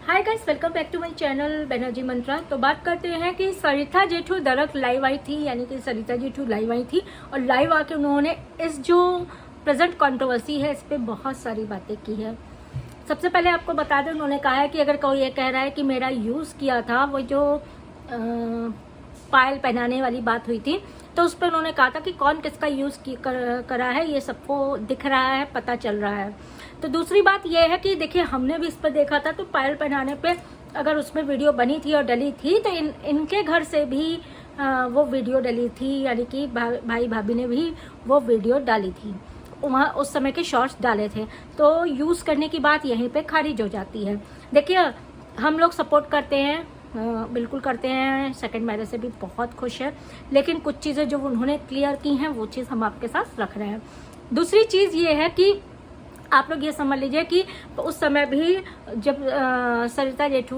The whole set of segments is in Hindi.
Hi guys, welcome back to my channel Banerjee Mantra. तो बात करते हैं कि सरिता जेठू दरअसल लाइव आई थी, यानी कि सरिता जेठू लाइव आई थी और लाइव आके उन्होंने इस जो प्रेजेंट कंट्रोवर्सी है इस पर बहुत सारी बातें की है। सबसे पहले आपको बता दें, उन्होंने कहा है कि अगर कोई ये कह रहा है कि मेरा यूज़ किया था, वो जो पायल पहनाने वाली बात हुई थी, तो उस पर उन्होंने कहा था कि कौन किसका यूज़ करा है ये सबको दिख रहा है, पता चल रहा है। तो दूसरी बात यह है कि देखिए, हमने भी इस पर देखा था, तो पायल पहनाने पे अगर उसमें वीडियो बनी थी और डली थी तो इनके घर से भी वो वीडियो डली थी, यानी कि भाई भाभी ने भी वो वीडियो डाली थी, वहाँ उस समय के शॉर्ट्स डाले थे। तो यूज़ करने की बात यहीं पे खारिज हो जाती है। देखिए, हम लोग सपोर्ट करते हैं, बिल्कुल करते हैं, सेकंड मैरिज से भी बहुत खुश है, लेकिन कुछ चीज़ें जो उन्होंने क्लियर की हैं वो चीज़ हम आपके साथ रख रहे हैं। दूसरी चीज़ ये है कि आप लोग ये समझ लीजिए कि उस समय भी जब सरिता जेठू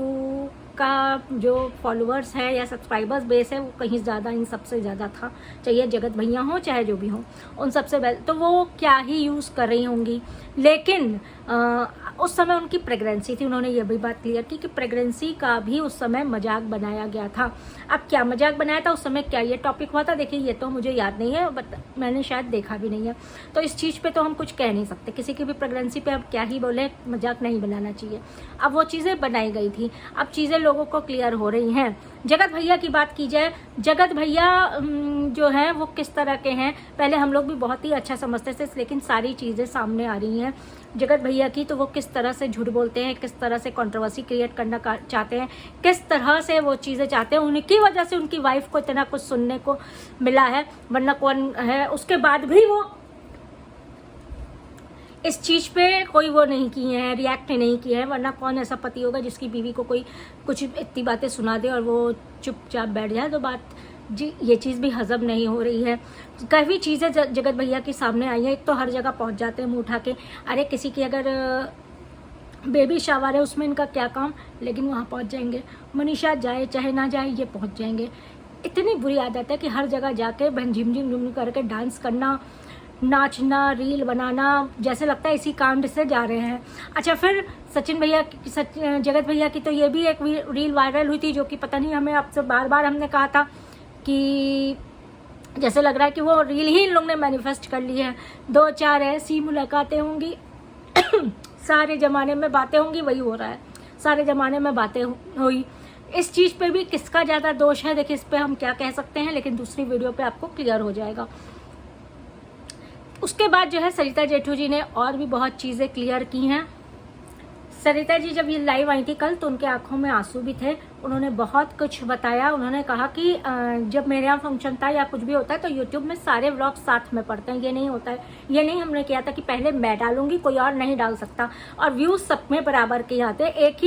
का जो फॉलोअर्स है या सब्सक्राइबर्स बेस है वो कहीं ज़्यादा, इन सबसे ज़्यादा था, चाहे जगत भैया हो चाहे जो भी हो, उन सबसे तो वो क्या ही यूज़ कर रही होंगी। लेकिन उस समय उनकी प्रेगनेंसी थी, उन्होंने ये भी बात क्लियर की कि प्रेगनेंसी का भी उस समय मजाक बनाया गया था। अब क्या मजाक बनाया था उस समय, क्या ये टॉपिक हुआ था, देखिए ये तो मुझे याद नहीं है, बट मैंने शायद देखा भी नहीं है, तो इस चीज़ पे तो हम कुछ कह नहीं सकते। किसी की भी प्रेगनेंसी पे अब क्या ही बोले, मजाक नहीं बनाना चाहिए। अब वो चीज़ें बनाई गई थी, अब चीज़ें लोगों को क्लियर हो रही हैं। जगत भैया की बात की जाए, जगत भैया जो हैं वो किस तरह के हैं, पहले हम लोग भी बहुत ही अच्छा समझते थे, लेकिन सारी चीज़ें सामने आ रही हैं जगत भैया की। तो वो किस तरह से झूठ बोलते हैं, किस तरह से कंट्रोवर्सी क्रिएट करना चाहते हैं, किस तरह से वो चीज़ें चाहते हैं, उनकी वजह से उनकी वाइफ को इतना कुछ सुनने को मिला है, वरना कौन है। उसके बाद भी वो इस चीज़ पे कोई वो नहीं किए हैं, रिएक्ट नहीं किए हैं, वरना कौन ऐसा पति होगा जिसकी बीवी को कोई कुछ इतनी बातें सुना दे और वो चुपचाप बैठ जाए। तो बात जी, ये चीज़ भी हजम नहीं हो रही है। काफ़ी चीज़ें जगत भैया के सामने आई हैं। एक तो हर जगह पहुंच जाते हैं मुँह उठा के, अरे किसी की अगर बेबी शावर है उसमें इनका क्या काम, लेकिन वहाँ पहुँच जाएंगे। मनीषा जाए चाहे ना जाए, ये पहुँच जाएंगे। इतनी बुरी आदत है कि हर जगह जाके बहन झिम झिम झिम करके डांस करना, नाचना, रील बनाना, जैसे लगता है इसी कांड से जा रहे हैं। अच्छा, फिर सचिन भैया, जगत भैया की तो ये भी एक रील वायरल हुई थी, जो कि पता नहीं, हमें आपसे बार बार हमने कहा था कि जैसे लग रहा है कि वो रील ही इन लोग ने मैनिफेस्ट कर ली है। 2-4 ऐसी मुलाकातें होंगी सारे ज़माने में बातें होंगी, वही हो रहा है, सारे ज़माने में बातें हुई। इस चीज़ पे भी किसका ज़्यादा दोष है, देखिए इस पे हम क्या कह सकते हैं, लेकिन दूसरी वीडियो पे आपको क्लियर हो जाएगा। उसके बाद जो है सरिता जेठू जी ने और भी बहुत चीज़ें क्लियर की हैं। सरिता जी जब ये लाइव आई थी कल, तो उनके आंखों में आंसू भी थे। उन्होंने बहुत कुछ बताया। उन्होंने कहा कि जब मेरे यहाँ फंक्शन था या कुछ भी होता है तो यूट्यूब में सारे व्लॉग साथ में पड़ते हैं, ये नहीं होता है, ये नहीं हमने किया था कि पहले मैं डालूंगी, कोई और नहीं डाल सकता, और व्यूज़ सब में बराबर के आते, एक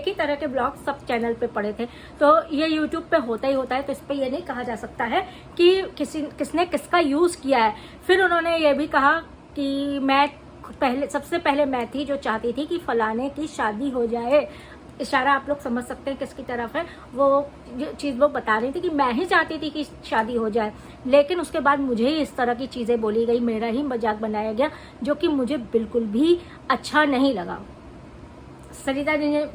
ही तरह के ब्लॉग सब चैनल पर पड़े थे। तो ये यूट्यूब पर होता ही होता है, तो इस पर यह नहीं कहा जा सकता है कि किसने किसका यूज़ किया है। फिर उन्होंने ये भी कहा कि सबसे पहले मैं थी जो चाहती थी कि फलाने की शादी हो जाए। इशारा आप लोग समझ सकते हैं किसकी तरफ है। वो चीज़ वो बता रही थी कि मैं ही चाहती थी कि शादी हो जाए, लेकिन उसके बाद मुझे ही इस तरह की चीज़ें बोली गई, मेरा ही मजाक बनाया गया, जो कि मुझे बिल्कुल भी अच्छा नहीं लगा। सरिता जी ने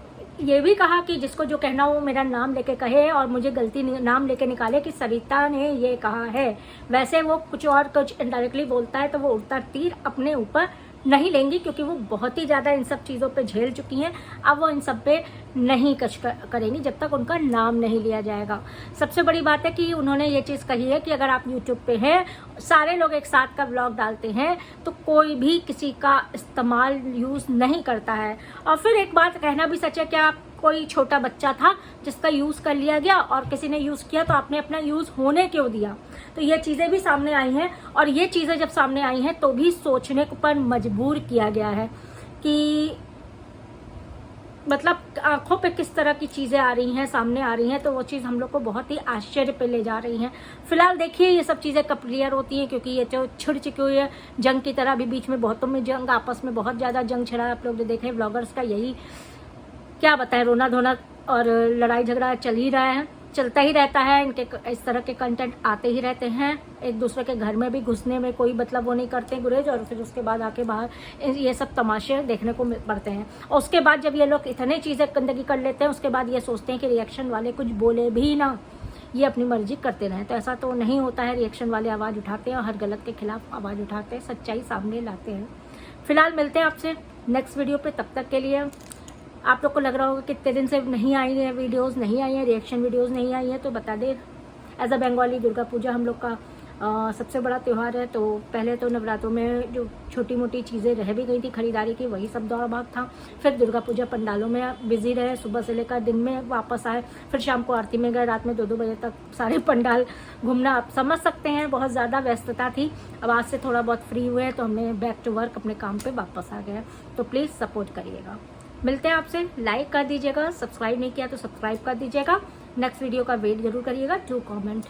ये भी कहा कि जिसको जो कहना हो मेरा नाम लेके कहे और मुझे गलती नाम लेके निकाले कि सरिता ने ये कहा है। वैसे वो कुछ और कुछ इनडायरेक्टली बोलता है तो वो उड़ता तीर अपने ऊपर नहीं लेंगी, क्योंकि वो बहुत ही ज़्यादा इन सब चीज़ों पे झेल चुकी हैं। अब वो इन सब पे नहीं कच करेंगी जब तक उनका नाम नहीं लिया जाएगा। सबसे बड़ी बात है कि उन्होंने ये चीज़ कही है कि अगर आप यूट्यूब पे हैं, सारे लोग एक साथ का व्लॉग डालते हैं, तो कोई भी किसी का इस्तेमाल यूज़ नहीं करता है। और फिर एक बात कहना भी सच है, क्या कोई छोटा बच्चा था जिसका यूज़ कर लिया गया और किसी ने यूज़ किया तो आपने अपना यूज़ होने क्यों दिया। तो ये चीज़ें भी सामने आई हैं, और ये चीज़ें जब सामने आई हैं तो भी सोचने पर मजबूर किया गया है कि मतलब आंखों पे किस तरह की चीज़ें आ रही हैं, सामने आ रही हैं, तो वो चीज़ हम लोग को बहुत ही आश्चर्य पे ले जा रही हैं। फिलहाल देखिए ये सब चीज़ें कब क्लियर होती हैं, क्योंकि ये जो छिड़ चुकी हुई है जंग की तरह। अभी बीच में बहुतों में जंग, आपस में बहुत ज़्यादा जंग छिड़ा। आप लोग जो देख रहे हैं ब्लॉगर्स का, यही क्या बताएं, रोना धोना और लड़ाई झगड़ा चल ही रहा है। चलता ही रहता है, इनके इस तरह के कंटेंट आते ही रहते हैं। एक दूसरे के घर में भी घुसने में कोई मतलब वो नहीं करते गुरेज, और फिर उसके बाद आके बाहर ये सब तमाशे देखने को पड़ते हैं। और उसके बाद जब ये लोग इतने चीज़ें गंदगी कर लेते हैं, उसके बाद ये सोचते हैं कि रिएक्शन वाले कुछ बोले भी ना, ये अपनी मर्जी करते रहें। तो ऐसा तो नहीं होता है। रिएक्शन वाले आवाज़ उठाते हैं और हर गलत के खिलाफ आवाज़ उठाते हैं, सच्चाई सामने लाते हैं। फिलहाल मिलते हैं आपसे नेक्स्ट वीडियो पे। तब तक के लिए आप लोग को लग रहा होगा कितने दिन से नहीं आई है वीडियोस, नहीं आई है रिएक्शन वीडियोस, नहीं आई है, तो बता दे। एज अ बंगाली दुर्गा पूजा हम लोग का सबसे बड़ा त्यौहार है। तो पहले तो नवरात्रों में जो छोटी मोटी चीज़ें रह भी गई थी खरीदारी की, वही सब दौड़ भाग था। फिर दुर्गा पूजा पंडालों में बिजी रहे, सुबह से लेकर दिन में वापस आए, फिर शाम को आरती में गए, रात में 2-2 बजे तक सारे पंडाल घूमना आप समझ सकते हैं। बहुत ज़्यादा व्यस्तता थी। अब आज से थोड़ा बहुत फ्री हुए तो हमने बैक टू वर्क अपने काम पर वापस आ गए। तो प्लीज़ सपोर्ट करिएगा। मिलते हैं आपसे। लाइक कर दीजिएगा, सब्सक्राइब नहीं किया तो सब्सक्राइब कर दीजिएगा। नेक्स्ट वीडियो का वेट जरूर करिएगा। Do comment.